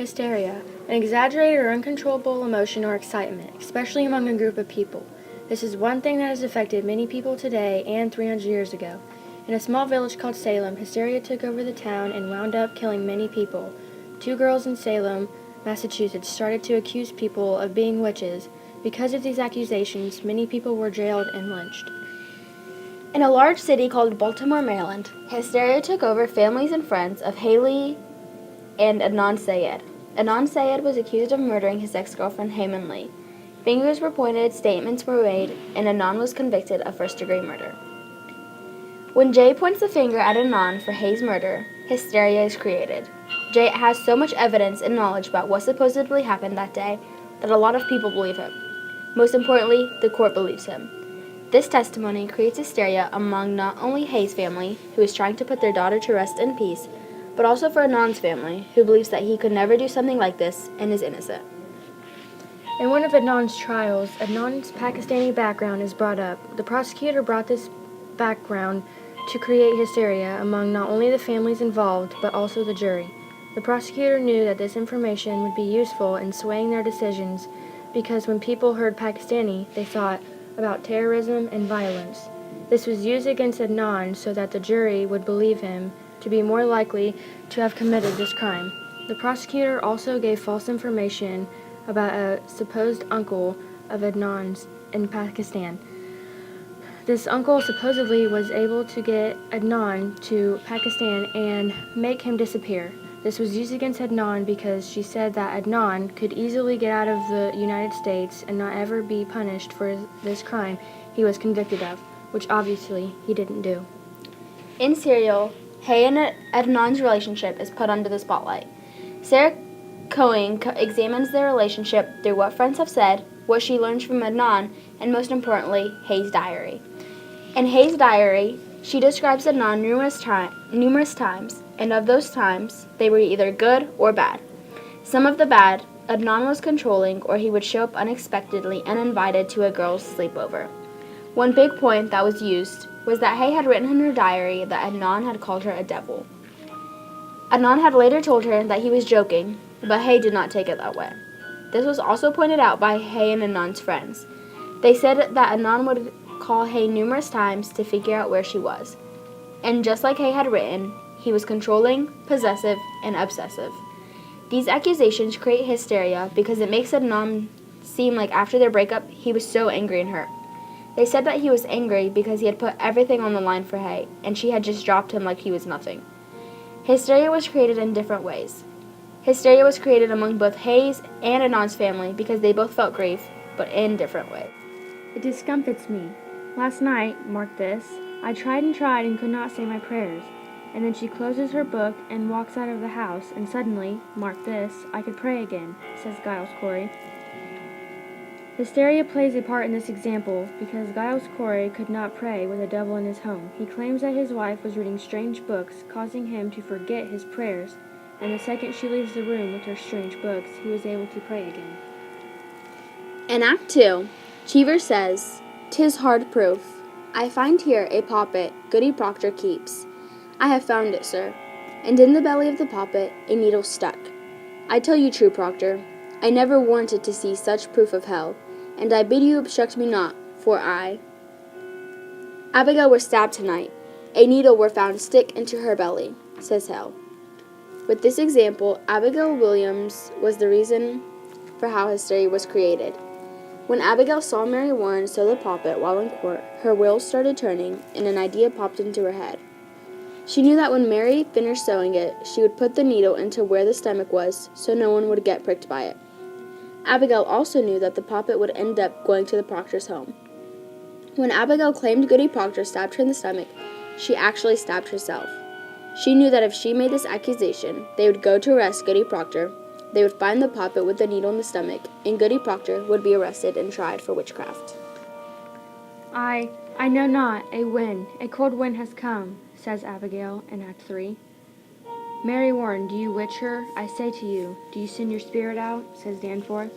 Hysteria, an exaggerated or uncontrollable emotion or excitement, especially among a group of people. This is one thing that has affected many people today and 300 years ago. In a small village called Salem, hysteria took over the town and wound up killing many people. 2 girls in Salem, Massachusetts, started to accuse people of being witches. Because of these accusations, many people were jailed and lynched. In a large city called Baltimore, Maryland, hysteria took over families and friends of Haley and Adnan Syed. Adnan Syed was accused of murdering his ex-girlfriend Hayman Lee. Fingers were pointed, statements were made, and Adnan was convicted of first-degree murder. When Jay points the finger at Adnan for Hay's murder, hysteria is created. Jay has so much evidence and knowledge about what supposedly happened that day that a lot of people believe him. Most importantly, the court believes him. This testimony creates hysteria among not only Hay's family, who is trying to put their daughter to rest in peace, but also for Adnan's family, who believes that he could never do something like this and is innocent. In one of Adnan's trials, Adnan's Pakistani background is brought up. The prosecutor brought this background to create hysteria among not only the families involved, but also the jury. The prosecutor knew that this information would be useful in swaying their decisions because when people heard Pakistani, they thought about terrorism and violence. This was used against Adnan so that the jury would believe him to be more likely to have committed this crime. The prosecutor also gave false information about a supposed uncle of Adnan's in Pakistan. This uncle supposedly was able to get Adnan to Pakistan and make him disappear. This was used against Adnan because she said that Adnan could easily get out of the United States and not ever be punished for this crime he was convicted of, which obviously he didn't do. In Serial, Hay and Adnan's relationship is put under the spotlight. Sarah Cohen examines their relationship through what friends have said, what she learns from Adnan, and most importantly, Hay's diary. In Hay's diary, she describes Adnan numerous times, and of those times, they were either good or bad. Some of the bad, Adnan was controlling, or he would show up unexpectedly uninvited to a girl's sleepover. One big point that was used was that Hay had written in her diary that Adnan had called her a devil. Adnan had later told her that he was joking, but Hay did not take it that way. This was also pointed out by Hay and Adnan's friends. They said that Adnan would call Hay numerous times to figure out where she was. And just like Hay had written, he was controlling, possessive, and obsessive. These accusations create hysteria because it makes Adnan seem like after their breakup, he was so angry and hurt. They said that he was angry because he had put everything on the line for Hay, and she had just dropped him like he was nothing. Hysteria was created in different ways. Hysteria was created among both Hay's and Adnan's family because they both felt grief, but in different ways. It discomfits me. Last night, mark this, I tried and could not say my prayers. And then she closes her book and walks out of the house, and suddenly, mark this, I could pray again, says Giles Corey. Hysteria plays a part in this example because Giles Corey could not pray with a devil in his home. He claims that his wife was reading strange books, causing him to forget his prayers, and the second she leaves the room with her strange books, he was able to pray again. In Act 2, Cheever says, "'Tis hard proof. I find here a poppet Goody Proctor keeps. I have found it, sir, and in the belly of the poppet a needle stuck. I tell you true, Proctor, I never warranted to see such proof of hell, and I bid you obstruct me not, for I. Abigail were stabbed tonight. A needle were found stick into her belly, says Hell." With this example, Abigail Williams was the reason for how hysteria was created. When Abigail saw Mary Warren sew the poppet while in court, her wheels started turning, and an idea popped into her head. She knew that when Mary finished sewing it, she would put the needle into where the stomach was, so no one would get pricked by it. Abigail also knew that the poppet would end up going to the Proctor's home. When Abigail claimed Goody Proctor stabbed her in the stomach, she actually stabbed herself. She knew that if she made this accusation, they would go to arrest Goody Proctor, they would find the poppet with the needle in the stomach, and Goody Proctor would be arrested and tried for witchcraft. I know not, a cold wind has come, says Abigail in Act 3. Mary Warren, do you witch her? I say to you, do you send your spirit out? Says Danforth.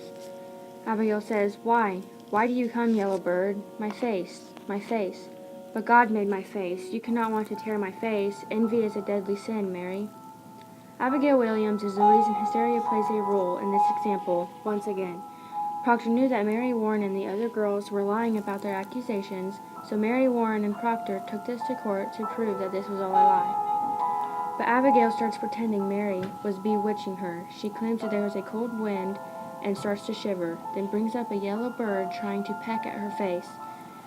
Abigail says, Why? Why do you come, yellow bird? My face. But God made my face. You cannot want to tear my face. Envy is a deadly sin, Mary. Abigail Williams is the reason hysteria plays a role in this example once again. Proctor knew that Mary Warren and the other girls were lying about their accusations, so Mary Warren and Proctor took this to court to prove that this was all a lie. But Abigail starts pretending Mary was bewitching her. She claims that there was a cold wind and starts to shiver, then brings up a yellow bird trying to peck at her face.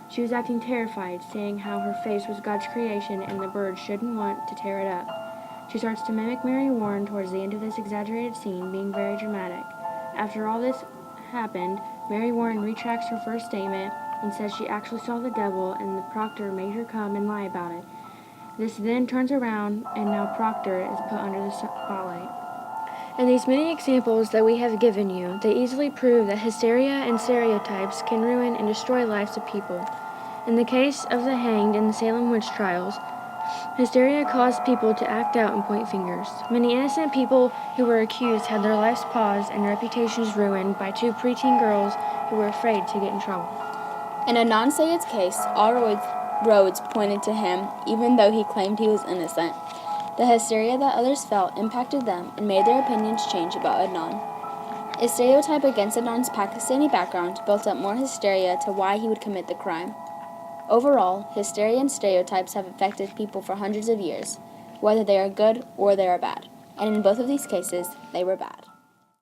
She was acting terrified, saying how her face was God's creation and the bird shouldn't want to tear it up. She starts to mimic Mary Warren towards the end of this exaggerated scene, being very dramatic. After all this happened, Mary Warren retracts her first statement and says she actually saw the devil and the proctor made her come and lie about it. This then turns around and now Proctor is put under the spotlight. In these many examples that we have given you, they easily prove that hysteria and stereotypes can ruin and destroy lives of people. In the case of the hanged in the Salem witch trials, hysteria caused people to act out and point fingers. Many innocent people who were accused had their lives paused and reputations ruined by two preteen girls who were afraid to get in trouble. In Adnan Syed's case, all roads pointed to him, even though he claimed he was innocent. The hysteria that others felt impacted them and made their opinions change about Adnan. A stereotype against Adnan's Pakistani background built up more hysteria to why he would commit the crime. Overall, hysteria and stereotypes have affected people for hundreds of years, whether they are good or they are bad, and in both of these cases, they were bad.